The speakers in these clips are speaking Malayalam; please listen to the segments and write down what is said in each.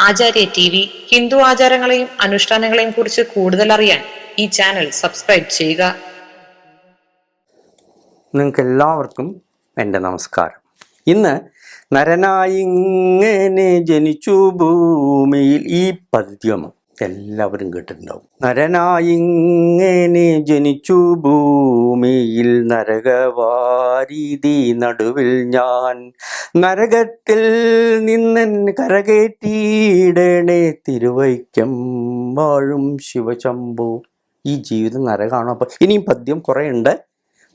ആചാര്യ TV ഹിന്ദു ആചാരങ്ങളെയും അനുഷ്ഠാനങ്ങളെയും കുറിച്ച് കൂടുതൽ അറിയാൻ ഈ ചാനൽ സബ്സ്ക്രൈബ് ചെയ്യുക. നിങ്ങൾക്ക് എല്ലാവർക്കും എൻ്റെ നമസ്കാരം. ഇന്ന് നരനായിങ്ങനെ ജനിച്ചു ഭൂമിയിൽ, ഈ പദ്യം എല്ലാവരും കേട്ടിട്ടുണ്ടാവും. നരനായിങ്ങനെ ജനിച്ചു ഭൂമിയിൽ, നരകവാരീതി നടുവിൽ ഞാൻ, നരകത്തിൽ നിന്നെൻ കരകയറ്റിയിടണേ തിരുവൈക്കം വാഴും ശിവശംഭോ. ഈ ജീവിതം നരകമാണോ? അപ്പം ഇനിയും പദ്യം കുറേ ഉണ്ട്,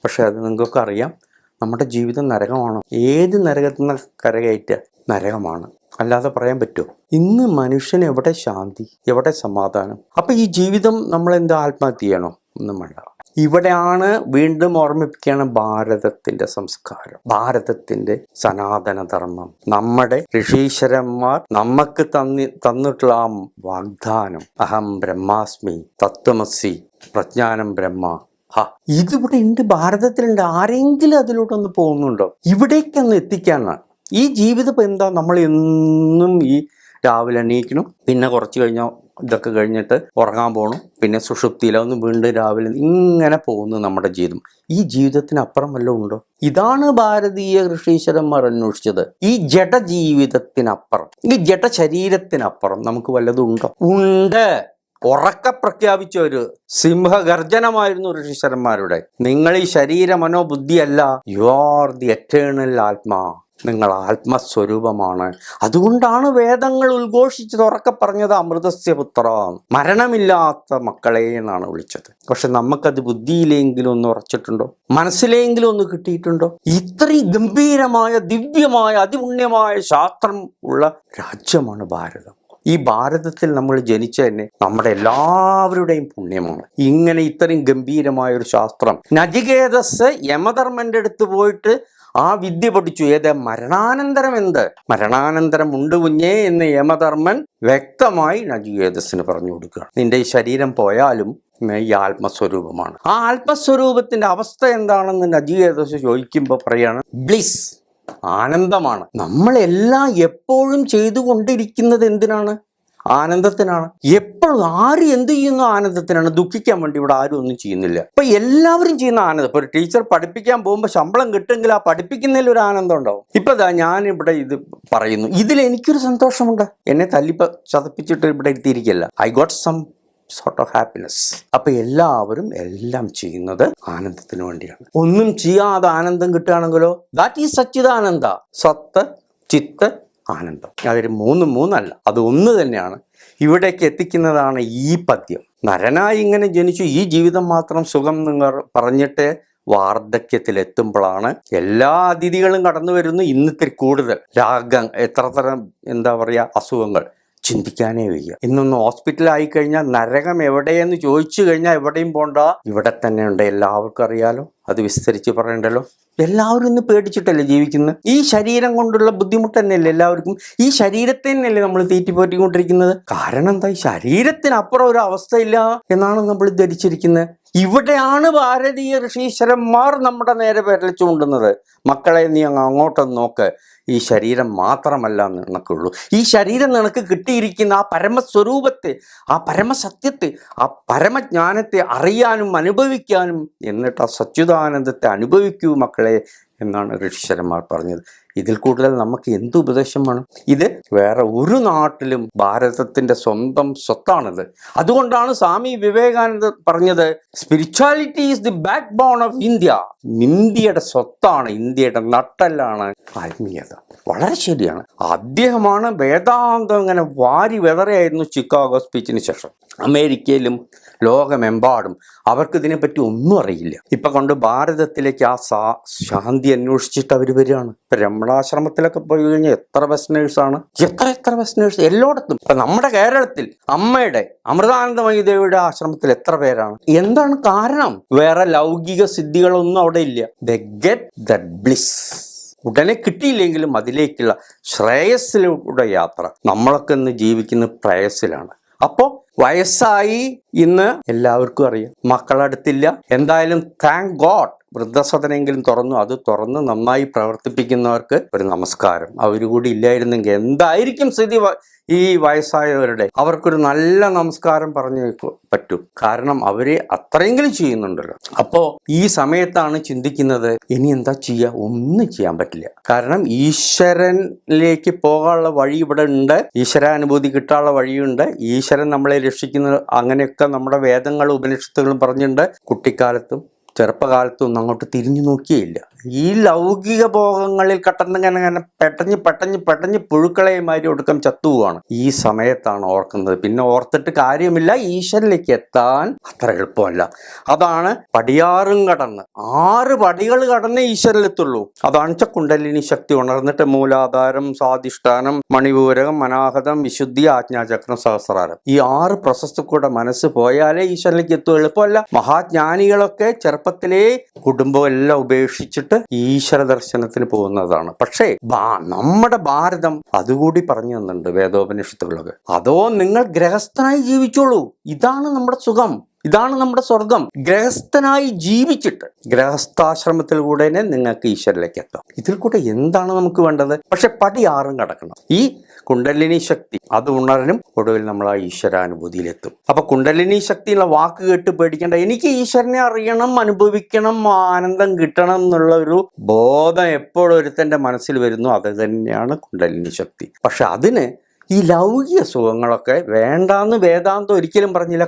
പക്ഷെ അത് നിങ്ങൾക്കൊക്കെ അറിയാം. നമ്മുടെ ജീവിതം നരകമാണോ? ഏത് നരകത്തിൽ നിന്ന് കരകയറ്റുക? നരകമാണ്, അല്ലാതെ പറയാൻ പറ്റുമോ? ഇന്ന് മനുഷ്യന് എവിടെ ശാന്തി, എവിടെ സമാധാനം? അപ്പം ഈ ജീവിതം നമ്മളെന്താ ആത്മഹത്യ ചെയ്യണോ? ഒന്നും വേണ്ട. ഇവിടെയാണ് വീണ്ടും ഓർമ്മിപ്പിക്കുകയാണ് ഭാരതത്തിൻ്റെ സംസ്കാരം, ഭാരതത്തിൻ്റെ സനാതന ധർമ്മം, നമ്മുടെ ഋഷീശ്വരന്മാർ നമുക്ക് തന്നിട്ടുള്ള ആ വാഗ്ദാനം. അഹം ബ്രഹ്മാസ്മി തത്വമസി പ്രജ്ഞാനം ബ്രഹ്മ. ഇതിവിടെ ഉണ്ട്, ഭാരതത്തിലുണ്ട്. ആരെങ്കിലും അതിലോട്ടൊന്ന് പോകുന്നുണ്ടോ? ഇവിടേക്കൊന്ന് എത്തിക്കാനാണ് ഈ ജീവിതം. എന്താ, നമ്മൾ എന്നും ഈ രാവിലെ എണീക്കണം, പിന്നെ കുറച്ച് കഴിഞ്ഞാൽ ഇതൊക്കെ കഴിഞ്ഞിട്ട് ഉറങ്ങാൻ പോകണം, പിന്നെ സുഷുപ്തിയിലൊന്ന് വീണ്ടും രാവിലെ, ഇങ്ങനെ പോകുന്നു നമ്മുടെ ജീവിതം. ഈ ജീവിതത്തിനപ്പുറം വല്ലതും ഉണ്ടോ? ഇതാണ് ഭാരതീയ ഋഷീശ്വരന്മാർ അന്വേഷിച്ചത്. ഈ ജഡജീവിതത്തിനപ്പുറം, ഈ ജഡശരീരത്തിനപ്പുറം നമുക്ക് വല്ലതും ഉണ്ടോ? ഉണ്ട്. ഉറക്കെ പ്രഖ്യാപിച്ച ഒരു സിംഹഗർജനമായിരുന്നു ഋഷീശ്വരന്മാരുടെ. നിങ്ങൾ ഈ ശരീര മനോബുദ്ധിയല്ല, യു ആർ ദി എറ്റേണൽ ആത്മാ. നിങ്ങൾ ആത്മസ്വരൂപമാണ്. അതുകൊണ്ടാണ് വേദങ്ങൾ ഉദ്ഘോഷിച്ചത്, ഉറക്കെ പറഞ്ഞത് അമൃതസ്യ പുത്ര, മരണമില്ലാത്ത മക്കളെ എന്നാണ് വിളിച്ചത്. പക്ഷെ നമുക്കത് ബുദ്ധിയിലെങ്കിലും ഒന്ന് ഉറച്ചിട്ടുണ്ടോ? മനസ്സിലെങ്കിലും ഒന്ന് കിട്ടിയിട്ടുണ്ടോ? ഇത്രയും ഗംഭീരമായ, ദിവ്യമായ, അതിപുണ്യമായ ശാസ്ത്രം ഉള്ള രാജ്യമാണ് ഭാരതം. ഈ ഭാരതത്തിൽ നമ്മൾ ജനിച്ച തന്നെ നമ്മുടെ എല്ലാവരുടെയും പുണ്യമാണ്. ഇങ്ങനെ ഇത്രയും ഗംഭീരമായ ഒരു ശാസ്ത്രം. നചികേതസ് യമധർമ്മന്റെ അടുത്ത് പോയിട്ട് ആ വിദ്യ പഠിച്ചു. ഏത്? മരണാനന്തരം എന്ത്? മരണാനന്തരം ഉണ്ട് കുഞ്ഞേ എന്ന് യമധർമ്മൻ വ്യക്തമായി നചികേതസിന് പറഞ്ഞു കൊടുക്കുകയാണ്. നിന്റെ ഈ ശരീരം പോയാലും ഈ ആത്മസ്വരൂപമാണ്. ആ ആത്മസ്വരൂപത്തിന്റെ അവസ്ഥ എന്താണെന്ന് നചികേതസ് ചോദിക്കുമ്പോൾ പറയാണ് ബ്ലിസ്, ആനന്ദമാണ്. നമ്മളെല്ലാം എപ്പോഴും ചെയ്തുകൊണ്ടിരിക്കുന്നത് എന്തിനാണ്? ആനന്ദത്തിനാണ്. എപ്പോഴും ആര് എന്ത് ചെയ്യുന്നു? ആനന്ദത്തിനാണ്. ദുഃഖിക്കാൻ വേണ്ടി ഇവിടെ ആരും ഒന്നും ചെയ്യുന്നില്ല. ഇപ്പൊ എല്ലാവരും ചെയ്യുന്ന ആനന്ദം. ഇപ്പൊ ഒരു ടീച്ചർ പഠിപ്പിക്കാൻ പോകുമ്പോൾ ശമ്പളം കിട്ടുമെങ്കിൽ ആ പഠിപ്പിക്കുന്നതിൽ ഒരു ആനന്ദം ഉണ്ടാവും. ഇപ്പൊ ഞാനിവിടെ ഇത് പറയുന്നു, ഇതിൽ എനിക്കൊരു സന്തോഷമുണ്ട്. എന്നെ ചതപ്പിച്ചിട്ട് ഇവിടെ എത്തിയിരിക്കല്ല. I got some sort of happiness. അപ്പൊ എല്ലാവരും എല്ലാം ചെയ്യുന്നത് ആനന്ദത്തിന് വേണ്ടിയാണ്. ഒന്നും ചെയ്യാതെ ആനന്ദം കിട്ടുകയാണെങ്കിലോ, ദാറ്റ് ഈസ് സച്ചിദാനന്ദ. സത്ത് ചിത്ത് ആനന്ദം. അതൊരു മൂന്നല്ല, അത് ഒന്ന് തന്നെയാണ്. ഇവിടേക്ക് എത്തിക്കുന്നതാണ് ഈ പദ്യം. നരനായി ഇങ്ങനെ ജനിച്ചു, ഈ ജീവിതം മാത്രം സുഖം നിങ്ങൾ പറഞ്ഞിട്ട് വാർദ്ധക്യത്തിലെത്തുമ്പോഴാണ് എല്ലാ അതിഥികളും കടന്നു വരുന്നു. ഇന്നത്തെ കൂടുതൽ രാഗം, എത്ര തരം എന്താ പറയുക അസുഖങ്ങൾ ചിന്തിക്കാനേ വയ്യ. ഇന്നൊന്ന് ഹോസ്പിറ്റലായി കഴിഞ്ഞാൽ നരകം എവിടെയെന്ന് ചോദിച്ചു കഴിഞ്ഞാൽ എവിടെയും പോണ്ട, ഇവിടെ തന്നെ ഉണ്ട്. എല്ലാവർക്കും അറിയാലോ, അത് വിസ്തരിച്ച് പറയണ്ടല്ലോ. എല്ലാവരും ഇന്ന് പേടിച്ചിട്ടല്ലേ ജീവിക്കുന്നത്. ഈ ശരീരം കൊണ്ടുള്ള ബുദ്ധിമുട്ട് തന്നെയല്ലേ എല്ലാവർക്കും. ഈ ശരീരത്തെ തന്നെയല്ലേ നമ്മൾ തീറ്റിപ്പോറ്റിക്കൊണ്ടിരിക്കുന്നത്. കാരണം എന്താ? ഈ ശരീരത്തിനപ്പുറം ഒരു അവസ്ഥയില്ല എന്നാണ് നമ്മൾ ധരിച്ചിരിക്കുന്നത്. ഇവിടെയാണ് ഭാരതീയ ഋഷീശ്വരന്മാർ നമ്മുടെ നേരെ വിരൽ ചൂണ്ടുന്നത്. മക്കളെ, നീ അങ്ങോട്ടൊന്ന് നോക്ക്, ഈ ശരീരം മാത്രമല്ല നിനക്കുള്ളൂ. ഈ ശരീരം നിനക്ക് കിട്ടിയിരിക്കുന്ന ആ പരമസ്വരൂപത്തെ, ആ പരമസത്യത്തെ, ആ പരമജ്ഞാനത്തെ അറിയാനും അനുഭവിക്കാനും, എന്നിട്ട് ആ സച്ചിദാനന്ദത്തെ അനുഭവിക്കൂ മക്കളെ എന്നാണ് ഋഷീശ്വരന്മാർ പറഞ്ഞത്. ഇതിൽ കൂടുതൽ നമുക്ക് എന്ത് ഉപദേശം വേണം? ഇത് വേറെ ഒരു നാട്ടിലും ഭാരതത്തിന്റെ സ്വന്തം സ്വത്താണിത്. അതുകൊണ്ടാണ് സ്വാമി വിവേകാനന്ദ പറഞ്ഞത്, spirituality is the backbone of India. ഇന്ത്യയുടെ സ്വത്താണ്, ഇന്ത്യയുടെ നട്ടെല്ലാണ് ആത്മീയത. വളരെ ശരിയാണ്. അദ്ദേഹമാണ് വേദാന്തം ഇങ്ങനെ വാരി വെതറയായിരുന്നു ചിക്കാഗോ സ്പീച്ചിന് ശേഷം. അമേരിക്കയിലും ലോകമെമ്പാടും അവർക്ക് ഇതിനെപ്പറ്റി ഒന്നും അറിയില്ല. ഇപ്പൊ കൊണ്ട് ഭാരതത്തിലേക്ക് ആ ശാന്തി അന്വേഷിച്ചിട്ട് അവർ വരികയാണ്. രമണാശ്രമത്തിലൊക്കെ പോയി കഴിഞ്ഞാൽ എത്ര വെസ്റ്റേഴ്സാണ്, എത്ര വെസ്റ്റേഴ്സ് എല്ലായിടത്തും. ഇപ്പൊ നമ്മുടെ കേരളത്തിൽ അമ്മയുടെ അമൃതാനന്ദമയി ദേവിയുടെ ആശ്രമത്തിൽ എത്ര പേരാണ്? എന്താണ് കാരണം? വേറെ ലൗകിക സിദ്ധികളൊന്നും അവിടെ ഇല്ല. The get the bliss. ഉടനെ കിട്ടിയില്ലെങ്കിലും അതിലേക്കുള്ള ശ്രേയസ്സിലൂടെ യാത്ര. നമ്മളൊക്കെ ഇന്ന് ജീവിക്കുന്ന പ്രേയസ്സിലാണ്. അപ്പോൾ വയസ്സായി ഇന്ന് എല്ലാവർക്കും അറിയാം, മക്കളടുത്തില്ല. എന്തായാലും താങ്ക് ഗോഡ് വൃദ്ധസദനെങ്കിലും തുറന്നു. അത് തുറന്ന് നന്നായി പ്രവർത്തിപ്പിക്കുന്നവർക്ക് ഒരു നമസ്കാരം. അവരുകൂടി ഇല്ലായിരുന്നെങ്കിൽ എന്തായിരിക്കും സ്ഥിതി ഈ വയസ്സായവരുടെ? അവർക്കൊരു നല്ല നമസ്കാരം പറഞ്ഞു പറ്റൂ. കാരണം അവര് അത്രയെങ്കിലും ചെയ്യുന്നുണ്ടല്ലോ. അപ്പോ ഈ സമയത്താണ് ചിന്തിക്കുന്നത്, ഇനി എന്താ ചെയ്യുക? ഒന്നും ചെയ്യാൻ പറ്റില്ല. കാരണം ഈശ്വരനിലേക്ക് പോകാനുള്ള വഴി ഇവിടെ ഉണ്ട്, ഈശ്വരാനുഭൂതി കിട്ടാനുള്ള വഴിയുണ്ട്, ഈശ്വരൻ നമ്മളെ രക്ഷിക്കുന്ന, അങ്ങനെയൊക്കെ നമ്മുടെ വേദങ്ങളും ഉപനിഷത്തുകളും പറഞ്ഞിട്ടുണ്ട്. കുട്ടിക്കാലത്തും ചെറുപ്പകാലത്തും അങ്ങോട്ട് തിരിഞ്ഞു നോക്കിയില്ല. ഈ ലൗകിക ഭോഗങ്ങളിൽ കട്ടന്നിങ്ങനെ പെട്ടഞ്ഞ് പുഴുക്കളയുമാതിരി ഒടുക്കം ചത്തുപോവാണ്. ഈ സമയത്താണ് ഓർക്കുന്നത്. പിന്നെ ഓർത്തിട്ട് കാര്യമില്ല, ഈശ്വരനിലേക്ക് എത്താൻ അത്ര എളുപ്പമല്ല. അതാണ് പടിയാറും കടന്ന് 6 പടികൾ കടന്നേ ഈശ്വരനിലെത്തുള്ളൂ. അതാണ് കുണ്ടലിനി ശക്തി ഉണർന്നിട്ട് മൂലാധാരം, സ്വാധിഷ്ഠാനം, മണിപൂരകം, അനാഹതം, വിശുദ്ധി, ആജ്ഞാചക്രം, സഹസ്രാരം. ഈ 6 പ്രോസസ്സിൽ കൂടെ മനസ്സ് പോയാലേ ഈശ്വരനിലേക്ക് എത്തും. എളുപ്പമല്ല. മഹാജ്ഞാനികളൊക്കെ ചെറുപ്പത്തിലേ കുടുംബം എല്ലാം ഉപേക്ഷിച്ചിട്ട് ഈശ്വര ദർശനത്തിന് പോകുന്നതാണ്. പക്ഷേ നമ്മുടെ ഭാരതം അതുകൂടി പറഞ്ഞു തന്നുണ്ട് വേദോപനിഷത്തുകളൊക്കെ. അതോ നിങ്ങൾ ഗൃഹസ്ഥനായി ജീവിച്ചോളൂ, ഇതാണ് നമ്മുടെ സുഖം, ഇതാണ് നമ്മുടെ സ്വർഗം. ഗൃഹസ്ഥനായി ജീവിച്ചിട്ട് ഗൃഹസ്ഥാശ്രമത്തിലൂടെ തന്നെ നിങ്ങൾക്ക് ഈശ്വരനിലേക്ക് എത്താം. ഇതിൽ കൂടെ എന്താണ് നമുക്ക് വേണ്ടത്? പക്ഷെ പടി 6 കടക്കണം. ഈ കുണ്ടലിനി ശക്തി അത് ഉണരനും ഒടുവിൽ നമ്മൾ ആ ഈശ്വരാനുഭൂതിയിലെത്തും. അപ്പൊ കുണ്ടലിനി ശക്തിയുള്ള വാക്ക് കേട്ട് പേടിക്കേണ്ട. എനിക്ക് ഈശ്വരനെ അറിയണം, അനുഭവിക്കണം, ആനന്ദം കിട്ടണം എന്നുള്ള ഒരു ബോധം എപ്പോഴൊരുത്തൻ്റെ മനസ്സിൽ വരുന്നു, അത് തന്നെയാണ് കുണ്ടലിനി ശക്തി. പക്ഷെ അതിന് ഈ ലൗകിക സുഖങ്ങളൊക്കെ വേണ്ടാന്ന് വേദാന്തം ഒരിക്കലും പറഞ്ഞില്ല.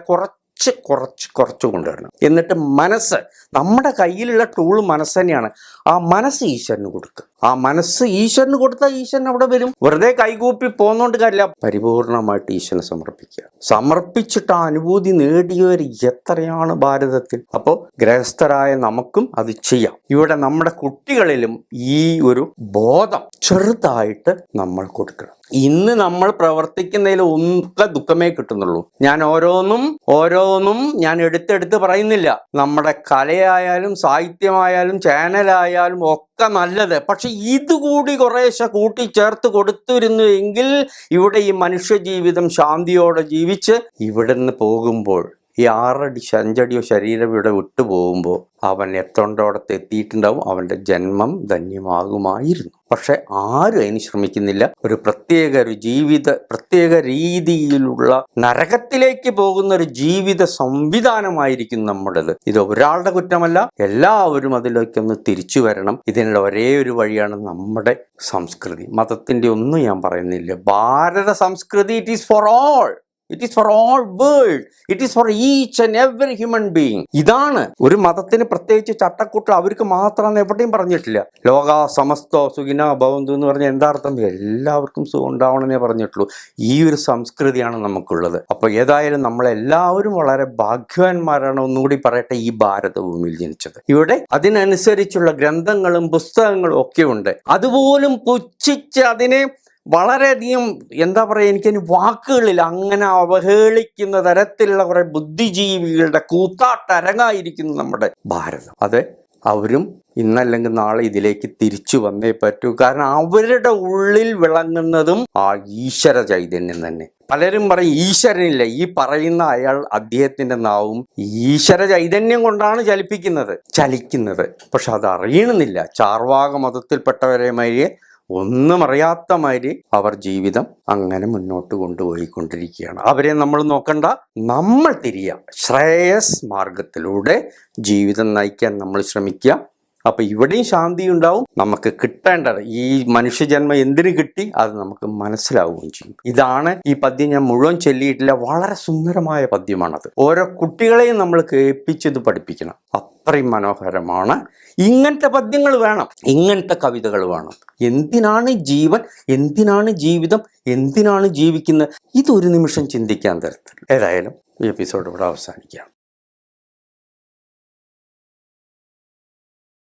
കുറച്ച് കൊണ്ടുവരണം. എന്നിട്ട് മനസ്സ്, നമ്മുടെ കയ്യിലുള്ള ടൂള് മനസ്സ് തന്നെയാണ്. ആ മനസ്സ് ഈശ്വരന് കൊടുക്കുക. ആ മനസ്സ് ഈശ്വരന് കൊടുത്താൽ ഈശ്വരൻ അവിടെ വരും. വെറുതെ കൈകൂപ്പി പോന്നോണ്ട് കാര്യമില്ല. പരിപൂർണമായിട്ട് ഈശ്വരനെ സമർപ്പിക്കുക. സമർപ്പിച്ചിട്ട് ആ അനുഭൂതി നേടിയവർ എത്രയാണ് ഭാരതത്തിൽ. അപ്പോൾ ഗൃഹസ്ഥരായ നമുക്കും അത് ചെയ്യാം. ഇവിടെ നമ്മുടെ കുട്ടികളിലും ഈ ഒരു ബോധം ചെറുതായിട്ട് നമ്മൾ കൊടുക്കണം. ഇന്ന് നമ്മൾ പ്രവർത്തിക്കുന്നതിൽ ഒക്കെ ദുഃഖമേ കിട്ടുന്നുള്ളൂ. ഞാൻ ഓരോന്നും ഞാൻ എടുത്തെടുത്ത് പറയുന്നില്ല. നമ്മുടെ കലയായാലും സാഹിത്യമായാലും ചാനലായാലും ഒക്കെ നല്ലത്. പക്ഷെ ഇതുകൂടി കുറേശ്ശെ കൂട്ടിച്ചേർത്ത് കൊടുത്തിരുന്നു എങ്കിൽ ഇവിടെ ഈ മനുഷ്യ ജീവിതം ശാന്തിയോടെ ജീവിച്ച് ഇവിടുന്ന് പോകുമ്പോൾ ഈ 6 അടി 5 അടിയോ ശരീരം ഇവിടെ വിട്ടു പോകുമ്പോൾ അവൻ എത്തേണ്ടോടത്ത് എത്തിയിട്ടുണ്ടാവും. അവൻ്റെ ജന്മം ധന്യമാകുമായിരുന്നു. പക്ഷെ ആരും അതിന് ശ്രമിക്കുന്നില്ല. ഒരു പ്രത്യേക രീതിയിലുള്ള നരകത്തിലേക്ക് പോകുന്ന ഒരു ജീവിത സംവിധാനമായിരിക്കും നമ്മുടേത്. ഇത് ഒരാളുടെ കുറ്റമല്ല, എല്ലാവരും അതിലേക്കൊന്ന് തിരിച്ചു വരണം. ഇതിനുള്ള ഒരേ ഒരു വഴിയാണ് നമ്മുടെ സംസ്കൃതി. മതത്തിൻ്റെ ഒന്നും ഞാൻ പറയുന്നില്ല. ഭാരത സംസ്കൃതി, it is for all. It is for all world. It is for each and every human being. ഇതാണ്. ഒരു മതത്തിന് പ്രത്യേകിച്ച് ചട്ടക്കൂട്ട് അവർക്ക് മാത്രമാണ് എവിടെയും പറഞ്ഞിട്ടില്ല. ലോക സമസ്തോ സുഖിനോ ഭവന്തു എന്ന് പറഞ്ഞാൽ എന്താ അർത്ഥം? എല്ലാവർക്കും സുഖം ഉണ്ടാവണമെന്നേ പറഞ്ഞിട്ടുള്ളൂ. ഈ ഒരു സംസ്കൃതിയാണ് നമുക്കുള്ളത്. അപ്പോൾ ഏതായാലും നമ്മളെല്ലാവരും വളരെ ഭാഗ്യവാന്മാരാണ്. ഒന്നുകൂടി പറയട്ടെ, ഈ ഭാരതഭൂമിയിൽ ജനിച്ചത്. ഇവിടെ അതിനനുസരിച്ചുള്ള ഗ്രന്ഥങ്ങളും പുസ്തകങ്ങളും ഒക്കെ ഉണ്ട്. അതുപോലും പുച്ഛിച്ച് അതിനെ വളരെയധികം എന്താ പറയുക, എനിക്കതിന് വാക്കുകളിൽ അങ്ങനെ അവഹേളിക്കുന്ന തരത്തിലുള്ള കുറെ ബുദ്ധിജീവികളുടെ കൂത്താട്ടരങ്ങായിരിക്കുന്നു നമ്മുടെ ഭാരതം. അതെ, അവരും ഇന്നല്ലെങ്കിൽ നാളെ ഇതിലേക്ക് തിരിച്ചു വന്നേ പറ്റൂ. കാരണം അവരുടെ ഉള്ളിൽ വിളങ്ങുന്നതും ആ ഈശ്വര ചൈതന്യം തന്നെ. പലരും പറയും ഈശ്വരനില്ല. ഈ പറയുന്ന അദ്ദേഹത്തിന്റെ നാവും ഈശ്വര ചൈതന്യം കൊണ്ടാണ് ചലിക്കുന്നത്. പക്ഷെ അത് അറിയണമെന്നില്ല. ചാർവാക മതത്തിൽപ്പെട്ടവരെ മാതിരി ഒന്നും അറിയാത്ത മാതിരി അവർ ജീവിതം അങ്ങനെ മുന്നോട്ട് കൊണ്ടുപോയിക്കൊണ്ടിരിക്കുകയാണ്. അവരെ നമ്മൾ നോക്കണ്ട, നമ്മൾ തിരിയാം. ശ്രേയസ് മാർഗത്തിലൂടെ ജീവിതം നയിക്കാൻ നമ്മൾ ശ്രമിക്കുക. അപ്പൊ ഇവിടെയും ശാന്തി ഉണ്ടാവും. നമുക്ക് കിട്ടേണ്ടത് ഈ മനുഷ്യജന്മം എന്തിനു കിട്ടി അത് നമുക്ക് മനസ്സിലാവുകയും ചെയ്യും. ഇതാണ് ഈ പദ്യം. ഞാൻ മുഴുവൻ ചൊല്ലിയിട്ടില്ല. വളരെ സുന്ദരമായ പദ്യമാണത്. ഓരോ കുട്ടികളെയും നമ്മൾ കേൾപ്പിച്ചത് പഠിപ്പിക്കണം. അത്രയും മനോഹരമാണ്. ഇങ്ങനത്തെ പദ്യങ്ങൾ വേണം, ഇങ്ങനത്തെ കവിതകൾ വേണം. എന്തിനാണ് ജീവൻ, എന്തിനാണ് ജീവിതം, എന്തിനാണ് ജീവിക്കുന്നത്, ഇതൊരു നിമിഷം ചിന്തിക്കാൻ തരത്തില്ല. ഏതായാലും ഈ എപ്പിസോഡ് ഇവിടെ അവസാനിക്കാം.